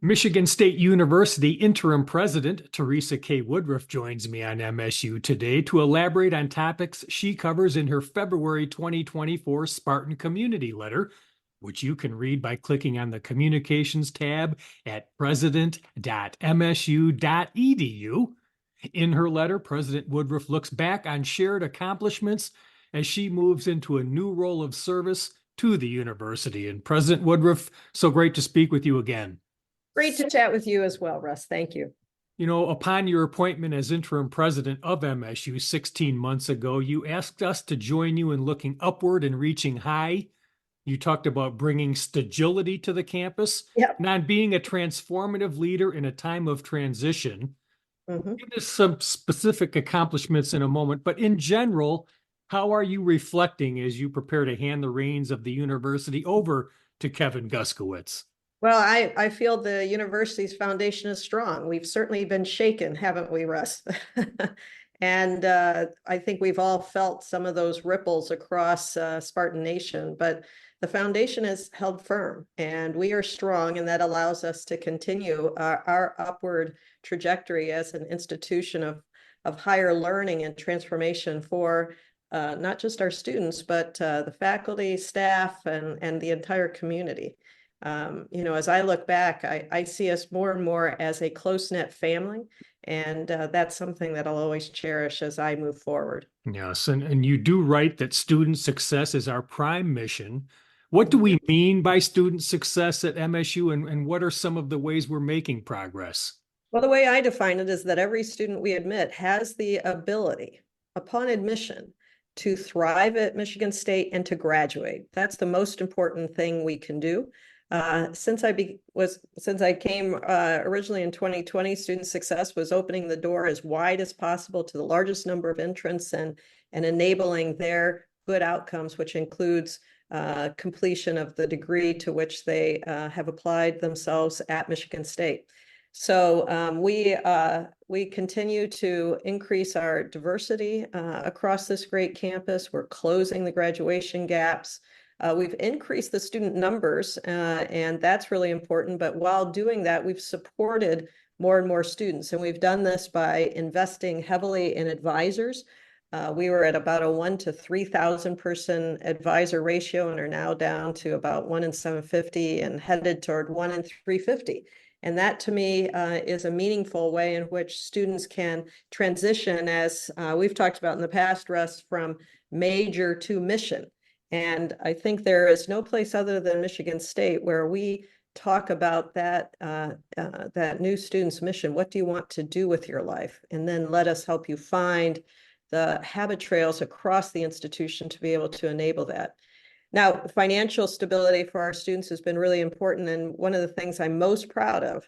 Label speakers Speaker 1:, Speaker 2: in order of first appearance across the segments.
Speaker 1: Michigan State University Interim President Teresa K. Woodruff joins me on MSU Today to elaborate on topics she covers in her February 2024 Spartan Community Letter, which you can read by clicking on the Communications tab at president.msu.edu. In her letter, President Woodruff looks back on shared accomplishments as she moves into a new role of service to the university. And President Woodruff, so great to speak with you again.
Speaker 2: Great to chat with you as well, Russ. Thank you.
Speaker 1: You know, upon your appointment as interim president of MSU 16 months ago, you asked us to join you in looking upward and reaching high. You talked about bringing stability to the campus and on being a transformative leader in a time of transition. Give us some specific accomplishments in a moment, but in general, how are you reflecting as you prepare to hand the reins of the university over to Kevin Guskowitz?
Speaker 2: Well, I feel the university's foundation is strong. We've certainly been shaken, haven't we, Russ? And I think we've all felt some of those ripples across Spartan Nation, but the foundation is held firm and we are strong, and that allows us to continue our upward trajectory as an institution of higher learning and transformation for not just our students, but the faculty, staff, and the entire community. As I look back, I see us more and more as a close-knit family, and that's something that I'll always cherish as I move forward.
Speaker 1: Yes, and you do write that student success is our prime mission. What do we mean by student success at MSU, and what are some of the ways we're making progress?
Speaker 2: Well, the way I define it is that every student we admit has the ability, upon admission, to thrive at Michigan State and to graduate. That's the most important thing we can do. Since I came originally in 2020, student success was opening the door as wide as possible to the largest number of entrants and enabling their good outcomes, which includes completion of the degree to which they have applied themselves at Michigan State. So we continue to increase our diversity across this great campus. We're closing the graduation gaps. We've increased the student numbers, and that's really important. But while doing that, we've supported more and more students. And we've done this by investing heavily in advisors. We were at about a 1 to 3,000 person advisor ratio and are now down to about 1 in 750 and headed toward 1 in 350. And that to me is a meaningful way in which students can transition, as we've talked about in the past, Russ, from major to mission. And I think there is no place other than Michigan State where we talk about that new student's mission. What do you want to do with your life? And then let us help you find the habit trails across the institution to be able to enable that. Now, financial stability for our students has been really important. And one of the things I'm most proud of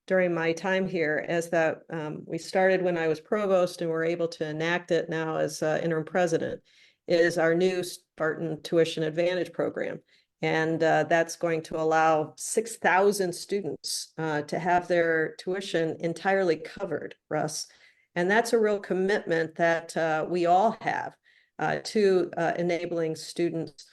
Speaker 2: during my time here is that we started when I was provost and we're able to enact it now as interim president, is our new Spartan Tuition Advantage program. And that's going to allow 6,000 students to have their tuition entirely covered, Russ. And that's a real commitment that we all have to enabling students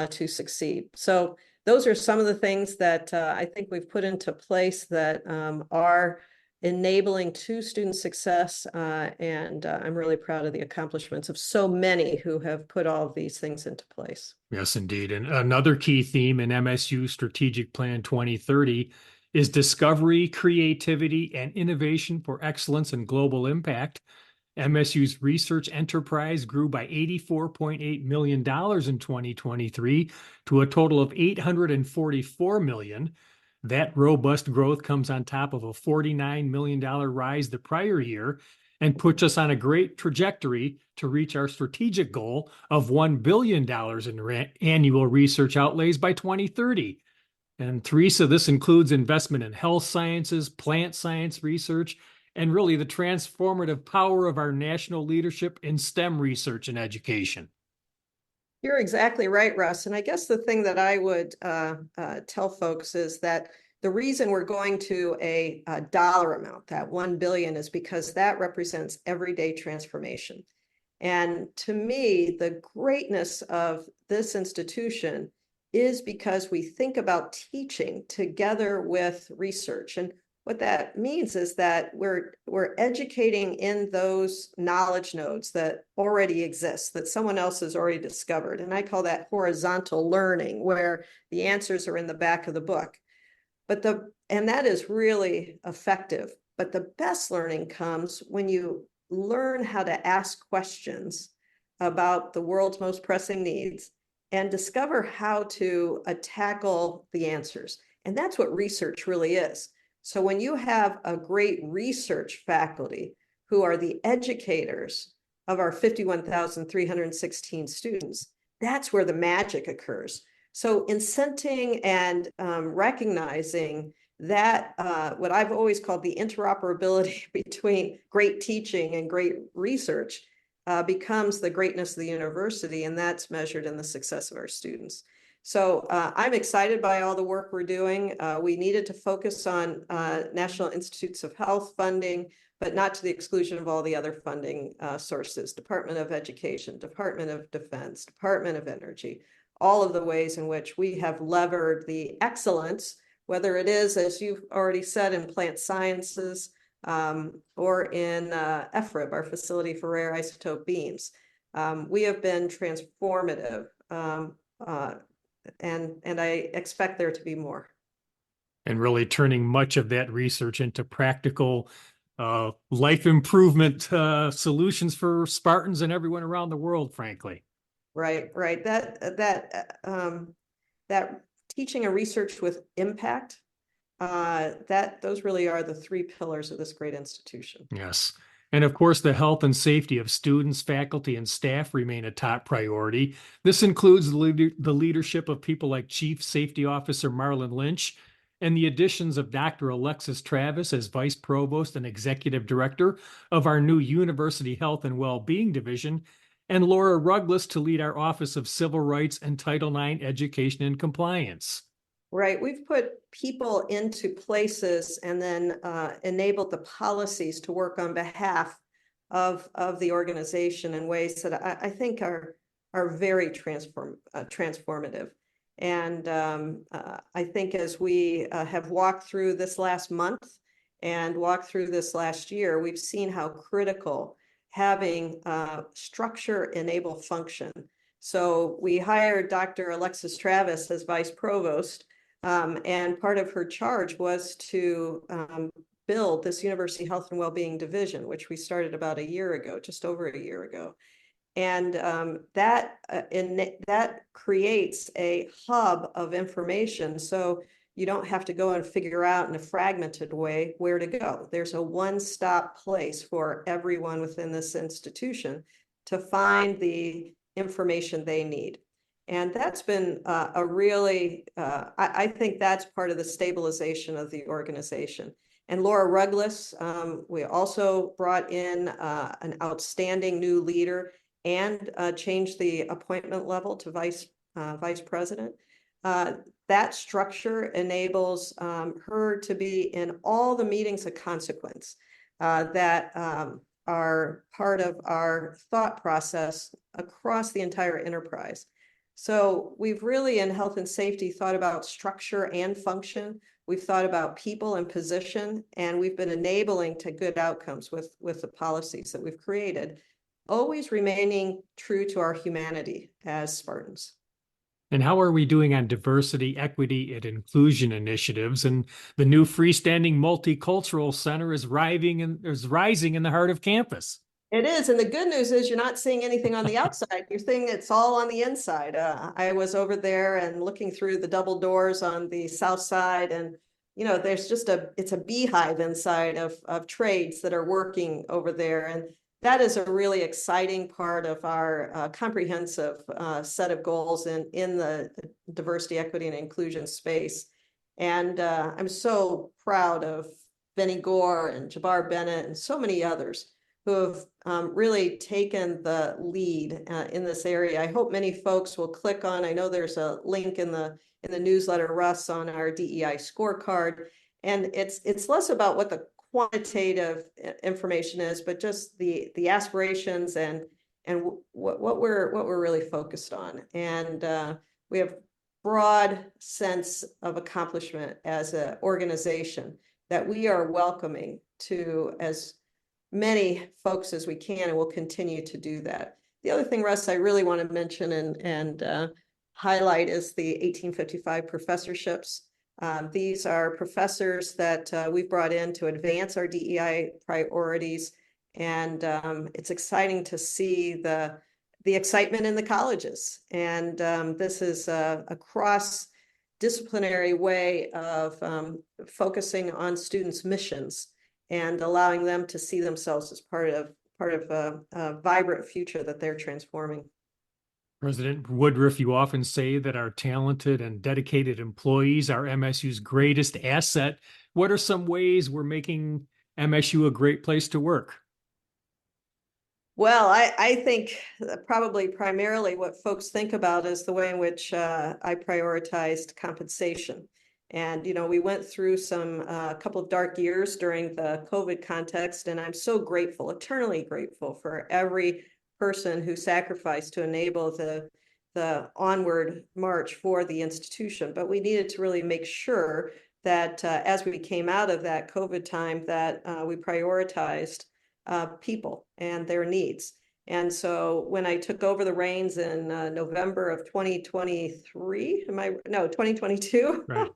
Speaker 2: to succeed. So those are some of the things that I think we've put into place that are enabling to student success, and I'm really proud of the accomplishments of so many who have put all of these things into place.
Speaker 1: Yes, indeed. And another key theme in MSU Strategic Plan 2030 is discovery, creativity, and innovation for excellence and global impact. MSU's research enterprise grew by $84.8 million in 2023 to a total of $844 million. That robust growth comes on top of a $49 million rise the prior year and puts us on a great trajectory to reach our strategic goal of $1 billion in annual research outlays by 2030. And Teresa, this includes investment in health sciences, plant science research, and really the transformative power of our national leadership in STEM research and education.
Speaker 2: You're exactly right, Russ. And I guess the thing that I would tell folks is that the reason we're going to a dollar amount, that 1 billion, is because that represents everyday transformation. And to me, the greatness of this institution is because we think about teaching together with research. And what that means is that we're educating in those knowledge nodes that already exist, that someone else has already discovered. And I call that horizontal learning, where the answers are in the back of the book. And that is really effective. But the best learning comes when you learn how to ask questions about the world's most pressing needs and discover how to tackle the answers. And that's what research really is. So when you have a great research faculty who are the educators of our 51,316 students, that's where the magic occurs. So incenting and recognizing that what I've always called the interoperability between great teaching and great research becomes the greatness of the university, and that's measured in the success of our students. So I'm excited by all the work we're doing. We needed to focus on National Institutes of Health funding, but not to the exclusion of all the other funding sources, Department of Education, Department of Defense, Department of Energy, all of the ways in which we have levered the excellence, whether it is, as you've already said, in plant sciences or in FRIB, our Facility for Rare Isotope Beams. We have been transformative, and I expect there to be more.
Speaker 1: And really turning much of that research into practical life improvement solutions for Spartans and everyone around the world, frankly.
Speaker 2: Right. That teaching and research with impact, those really are the three pillars of this great institution.
Speaker 1: Yes. And of course, the health and safety of students, faculty, and staff remain a top priority. This includes the leadership of people like Chief Safety Officer Marlon Lynch and the additions of Dr. Alexis Travis as Vice Provost and Executive Director of our new University Health and Wellbeing Division, and Laura Ruggles to lead our Office of Civil Rights and Title IX Education and Compliance.
Speaker 2: Right. We've put people into places and then enabled the policies to work on behalf of the organization in ways that I think are very transformative. And I think as we have walked through this last month and walked through this last year, we've seen how critical having structure enable function. So we hired Dr. Alexis Travis as Vice Provost. And part of her charge was to build this University Health and Wellbeing Division, which we started about a year ago, just over a year ago. And that creates a hub of information. So you don't have to go and figure out in a fragmented way where to go. There's a one-stop place for everyone within this institution to find the information they need. And that's been a really, I think that's part of the stabilization of the organization. And Laura Ruggles, we also brought in an outstanding new leader and changed the appointment level to vice president. That structure enables her to be in all the meetings of consequence that are part of our thought process across the entire enterprise. So we've really, in health and safety, thought about structure and function. We've thought about people and position, and we've been enabling to good outcomes with the policies that we've created, always remaining true to our humanity as Spartans.
Speaker 1: And how are we doing on diversity, equity, and inclusion initiatives? And the new freestanding multicultural center is rising in the heart of campus.
Speaker 2: It is. And the good news is you're not seeing anything on the outside. You're seeing it's all on the inside. I was over there and looking through the double doors on the south side. And, you know, there's just it's a beehive inside of trades that are working over there. And that is a really exciting part of our comprehensive set of goals in the diversity, equity, and inclusion space. And I'm so proud of Benny Gore and Jabbar Bennett and so many others who have really taken the lead in this area. I hope many folks will click on, I know there's a link in the newsletter, Russ, on our DEI scorecard. And it's less about what the quantitative information is, but just the aspirations and what we're really focused on. And we have broad sense of accomplishment as an organization that we are welcoming to as many folks as we can, and we'll continue to do that. The other thing, Russ, I really want to mention and highlight is the 1855 professorships. These are professors that we've brought in to advance our DEI priorities, and it's exciting to see the excitement in the colleges. And this is a cross-disciplinary way of focusing on students' missions and allowing them to see themselves as part of a vibrant future that they're transforming.
Speaker 1: President Woodruff, you often say that our talented and dedicated employees are MSU's greatest asset. What are some ways we're making MSU a great place to work?
Speaker 2: Well, I think probably primarily what folks think about is the way in which I prioritized compensation. And, we went through a couple of dark years during the COVID context, and I'm so grateful, eternally grateful for every person who sacrificed to enable the onward march for the institution. But we needed to really make sure that as we came out of that COVID time, that we prioritized people and their needs. And so when I took over the reins in November of 2023, 2022,
Speaker 1: Right.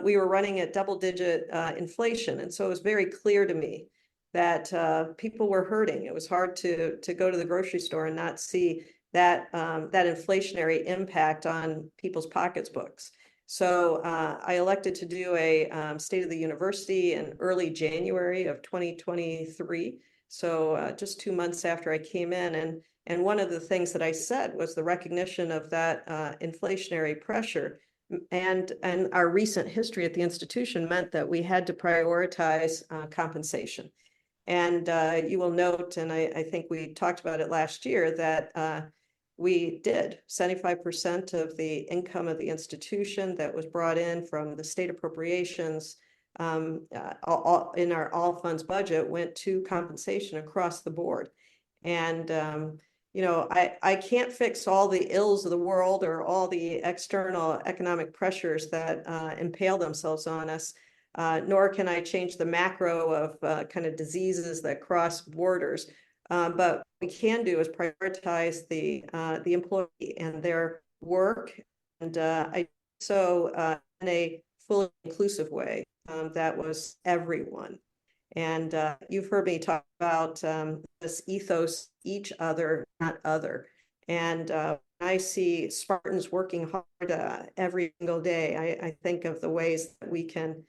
Speaker 2: we were running at double-digit inflation. And so it was very clear to me that people were hurting. It was hard to go to the grocery store and not see that inflationary impact on people's pocketbooks. So I elected to do a State of the University in early January of 2023. So just 2 months after I came in. And one of the things that I said was the recognition of that inflationary pressure and our recent history at the institution meant that we had to prioritize compensation. And you will note, and I think we talked about it last year, that we did 75% of the income of the institution that was brought in from the state appropriations in our all funds budget went to compensation across the board. And I can't fix all the ills of the world or all the external economic pressures that impale themselves on us, nor can I change the macro of kind of diseases that cross borders. But what we can do is prioritize the employee and their work, and in a fully inclusive way that was everyone. And you've heard me talk about this ethos, each other, not other. And I see Spartans working hard every single day. I think of the ways that we can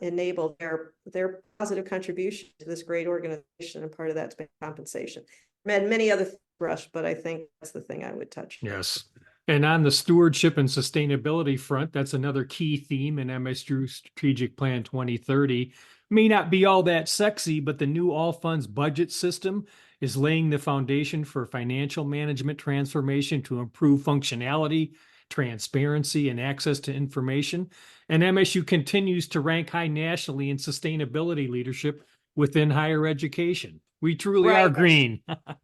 Speaker 2: enable their positive contribution to this great organization, and part of that's been compensation. And many other things, Rush, but I think that's the thing I would touch.
Speaker 1: Yes. And on the stewardship and sustainability front, that's another key theme in MSU Strategic Plan 2030. May not be all that sexy, but the new all funds budget system is laying the foundation for financial management transformation to improve functionality, transparency, and access to information. And MSU continues to rank high nationally in sustainability leadership within higher education. We truly are green.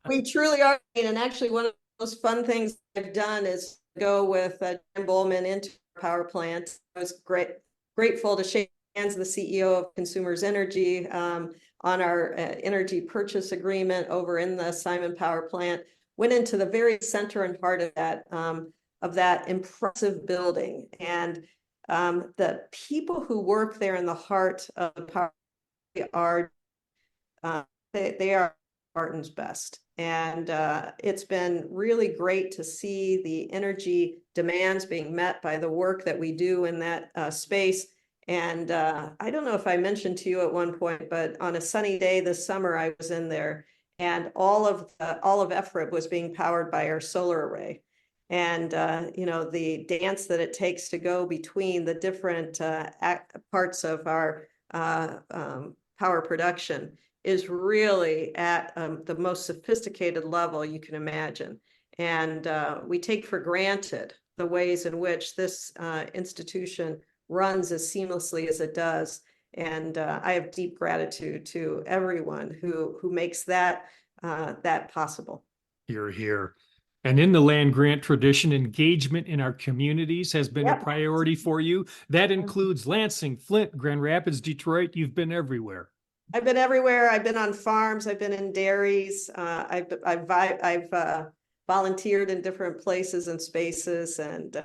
Speaker 2: We truly are green. And actually, one of the most fun things I've done is go with Jim Bowman into our power plant. I was grateful to shake hands with the CEO of Consumers Energy on our energy purchase agreement over in the Simon Power Plant. Went into the very center and heart of that impressive building, and the people who work there in the heart of the power are they are Spartans' best. And it's been really great to see the energy demands being met by the work that we do in that space. And I don't know if I mentioned to you at one point, but on a sunny day this summer, I was in there, and all of EFRIB was being powered by our solar array. And the dance that it takes to go between the different parts of our power production is really at the most sophisticated level you can imagine. And we take for granted the ways in which this institution runs as seamlessly as it does. And I have deep gratitude to everyone who makes that possible.
Speaker 1: You're here. And in the land grant tradition, engagement in our communities has been a
Speaker 2: Yep.
Speaker 1: priority for you. That includes Lansing, Flint, Grand Rapids, Detroit. You've been everywhere.
Speaker 2: I've been everywhere. I've been on farms. I've been in dairies. I've volunteered in different places and spaces. And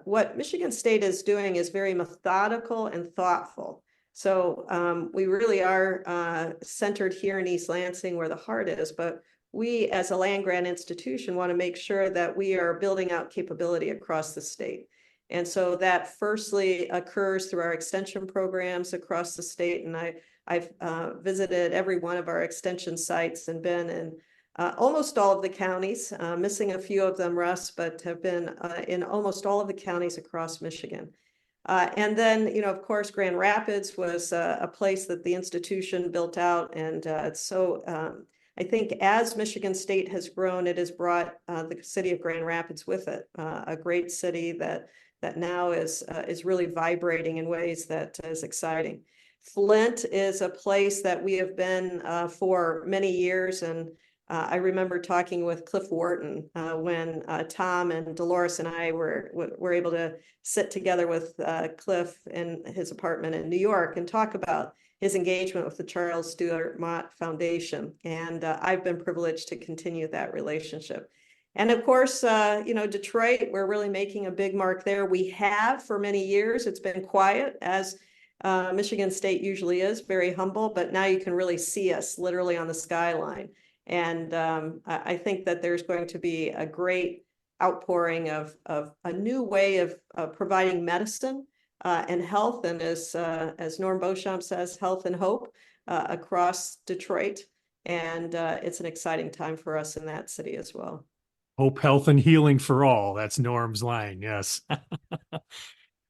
Speaker 2: what Michigan State is doing is very methodical and thoughtful. So we really are centered here in East Lansing, where the heart is. But we, as a land grant institution, want to make sure that we are building out capability across the state. And so that firstly occurs through our extension programs across the state. And I've visited every one of our extension sites and been in almost all of the counties, missing a few of them, Russ, but have been in almost all of the counties across Michigan. And then, of course, Grand Rapids was a place that the institution built out. And I think as Michigan State has grown, it has brought the city of Grand Rapids with it, a great city that now is really vibrating in ways that is exciting. Flint is a place that we have been for many years, and I remember talking with Cliff Wharton when Tom and Dolores and I were able to sit together with Cliff in his apartment in New York and talk about his engagement with the Charles Stewart Mott Foundation. And I've been privileged to continue that relationship. And of course, Detroit, we're really making a big mark there. We have for many years. It's been quiet, as Michigan State usually is, very humble, but now you can really see us literally on the skyline. And I think that there's going to be a great outpouring of a new way of providing medicine and health, and as Norm Beauchamp says, health and hope across Detroit. And it's an exciting time for us in that city as well.
Speaker 1: Hope, health, and healing for all. That's Norm's line. Yes.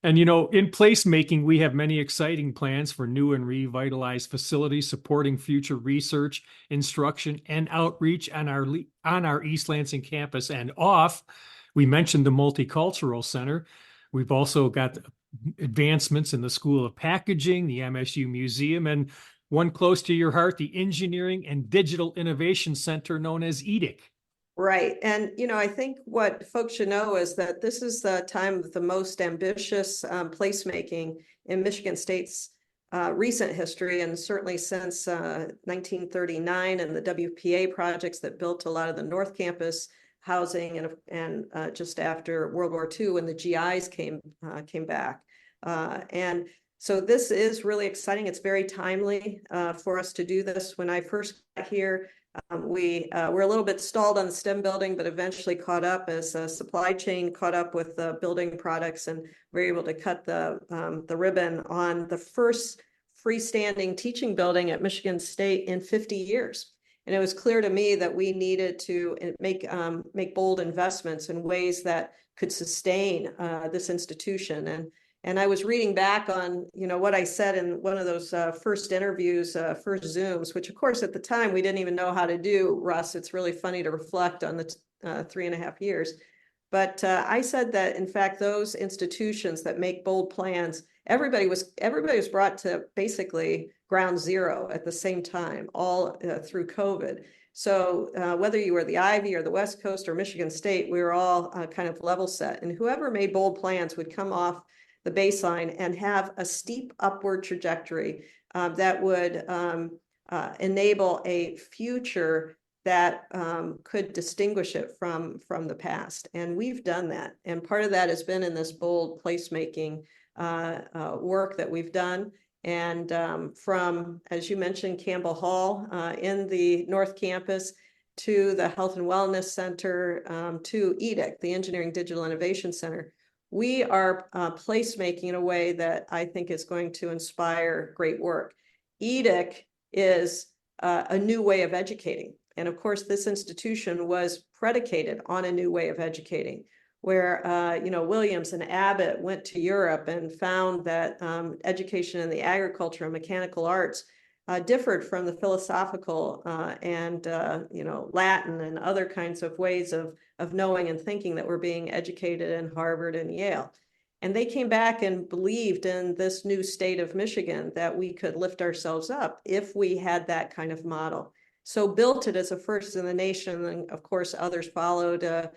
Speaker 1: And, in placemaking, we have many exciting plans for new and revitalized facilities supporting future research, instruction, and outreach on our East Lansing campus and off. We mentioned the Multicultural Center. We've also got advancements in the School of Packaging, the MSU Museum, and one close to your heart, the Engineering and Digital Innovation Center known as EDIC.
Speaker 2: Right. And, I think what folks should know is that this is the time of the most ambitious placemaking in Michigan State's recent history, and certainly since 1939 and the WPA projects that built a lot of the North Campus housing, and just after World War II when the GIs came back. And so this is really exciting. It's very timely for us to do this. When I first got here, we were a little bit stalled on the STEM building, but eventually caught up as supply chain caught up with the building products, and we were able to cut the ribbon on the first freestanding teaching building at Michigan State in 50 years. And it was clear to me that we needed to make bold investments in ways that could sustain this institution. And I was reading back on, what I said in one of those first interviews, first Zooms, which of course at the time we didn't even know how to do, Russ. It's really funny to reflect on the 3.5 years. But I said that, in fact, those institutions that make bold plans, everybody was brought to basically ground zero at the same time, all through COVID. So whether you were the Ivy or the West Coast or Michigan State, we were all kind of level set. And whoever made bold plans would come off the baseline and have a steep upward trajectory that would enable a future that could distinguish it from the past. And we've done that. And part of that has been in this bold placemaking work that we've done. And from, as you mentioned, Campbell Hall in the North Campus, to the Health and Wellness Center, to EDIC, the Engineering Digital Innovation Center, we are placemaking in a way that I think is going to inspire great work. EDIC is a new way of educating. And of course, this institution was predicated on a new way of educating, where Williams and Abbott went to Europe and found that education in the agriculture and mechanical arts differed from the philosophical and Latin and other kinds of ways of knowing and thinking that were being educated in Harvard and Yale. And they came back and believed in this new state of Michigan that we could lift ourselves up if we had that kind of model. so built it as a first in the nation. And of course, others followed, a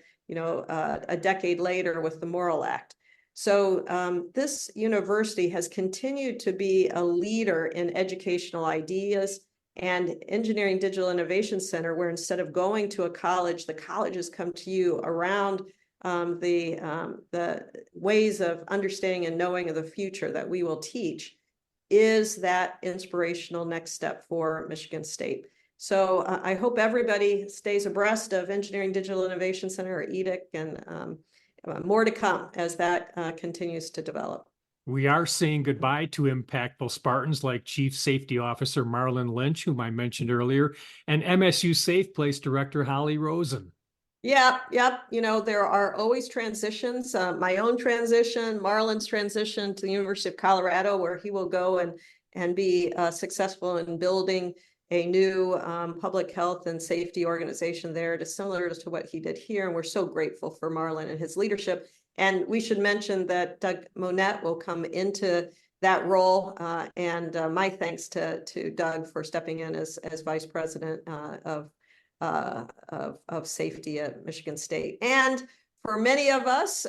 Speaker 2: decade later with the Morrill Act. So this university has continued to be a leader in educational ideas, and Engineering Digital Innovation Center, where instead of going to a college, the colleges come to you around the ways of understanding and knowing of the future that we will teach, is that inspirational next step for Michigan State. So I hope everybody stays abreast of Engineering Digital Innovation Center, or EDIC, and more to come as that continues to develop.
Speaker 1: We are saying goodbye to impactful Spartans like Chief Safety Officer Marlon Lynch, whom I mentioned earlier, and MSU Safe Place Director Holly Rosen.
Speaker 2: Yep. There are always transitions. My own transition, Marlon's transition to the University of Colorado, where he will go and be successful in building a new public health and safety organization there, similar to what he did here. And we're so grateful for Marlon and his leadership. And we should mention that Doug Monette will come into that role. And my thanks to Doug for stepping in as vice president of safety at Michigan State. And for many of us,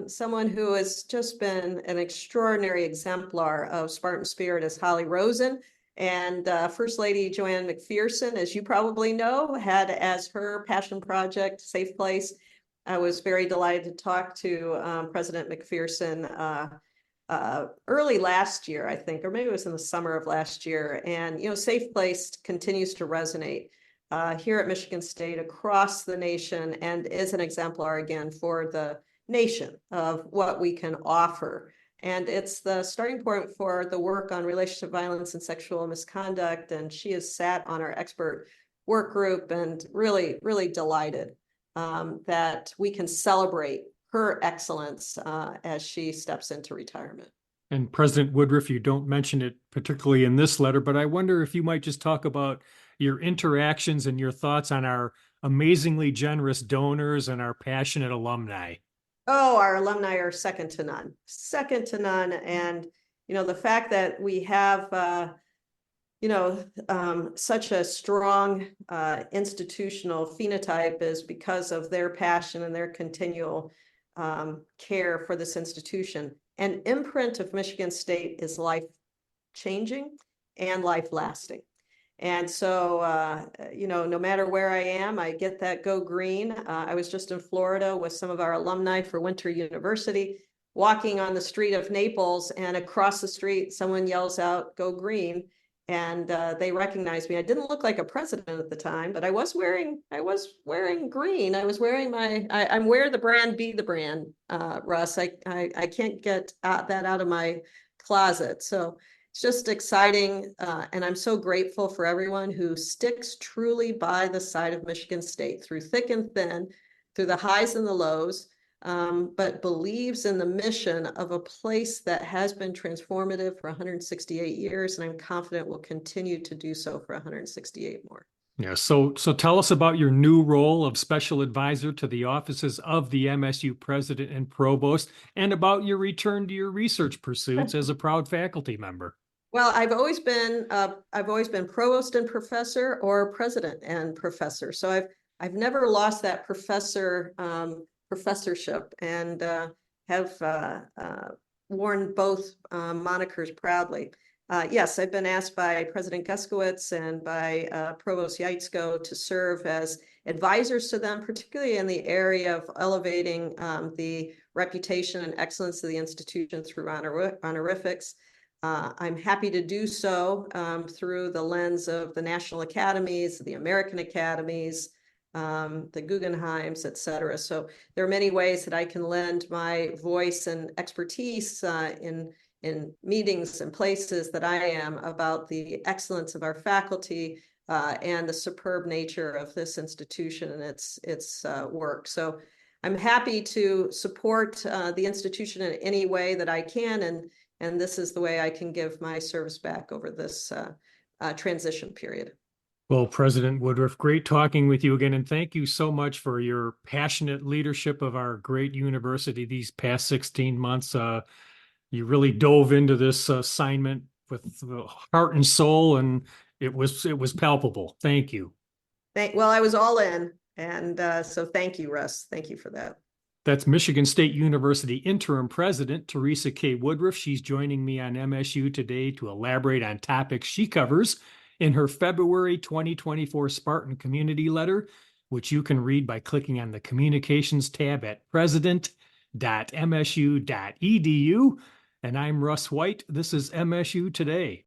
Speaker 2: someone who has just been an extraordinary exemplar of Spartan spirit is Holly Rosen. And First Lady Joanne McPherson, as you probably know, had as her passion project Safe Place. I was very delighted to talk to President McPherson early last year, I think, or maybe it was in the summer of last year. And, Safe Place continues to resonate here at Michigan State, across the nation, and is an exemplar again for the nation of what we can offer. And it's the starting point for the work on relationship violence and sexual misconduct. And she has sat on our expert work group, and really, really delighted that we can celebrate her excellence as she steps into retirement.
Speaker 1: And President Woodruff, you don't mention it particularly in this letter, but I wonder if you might just talk about your interactions and your thoughts on our amazingly generous donors and our passionate alumni.
Speaker 2: Oh, our alumni are second to none, second to none. And, the fact that we have, such a strong institutional phenotype is because of their passion and their continual care for this institution. An imprint of Michigan State is life-changing and life-lasting. And so, no matter where I am, I get that go green. I was just in Florida with some of our alumni for Winter University, walking on the street of Naples, and across the street, someone yells out, "Go green." And they recognized me. I didn't look like a president at the time, but I was wearing green. I was wearing I'm wear the brand, be the brand, Russ. I can't get that out of my closet. So it's just exciting. And I'm so grateful for everyone who sticks truly by the side of Michigan State through thick and thin, through the highs and the lows, but believes in the mission of a place that has been transformative for 168 years, and I'm confident will continue to do so for 168 more.
Speaker 1: Yeah, so tell us about your new role of special advisor to the offices of the MSU president and provost, and about your return to your research pursuits as a proud faculty member.
Speaker 2: Well, I've always been provost and professor, or president and professor. So I've never lost that professorship, and have worn both monikers proudly. Yes, I've been asked by President Guskowitz and by Provost Yaitzko to serve as advisors to them, particularly in the area of elevating the reputation and excellence of the institution through honorifics. I'm happy to do so through the lens of the National Academies, the American Academies, the Guggenheims, et cetera. So there are many ways that I can lend my voice and expertise in meetings and places that I am about the excellence of our faculty and the superb nature of this institution and its work. So I'm happy to support the institution in any way that I can, and this is the way I can give my service back over this transition period.
Speaker 1: Well, President Woodruff, great talking with you again, and thank you so much for your passionate leadership of our great university these past 16 months. You really dove into this assignment with heart and soul, and it was palpable. Thank you.
Speaker 2: Well, I was all in. And so thank you, Russ. Thank you for that.
Speaker 1: That's Michigan State University Interim President Teresa K. Woodruff. She's joining me on MSU Today to elaborate on topics she covers in her February 2024 Spartan Community Letter, which you can read by clicking on the Communications tab at president.msu.edu. And I'm Russ White. This is MSU Today.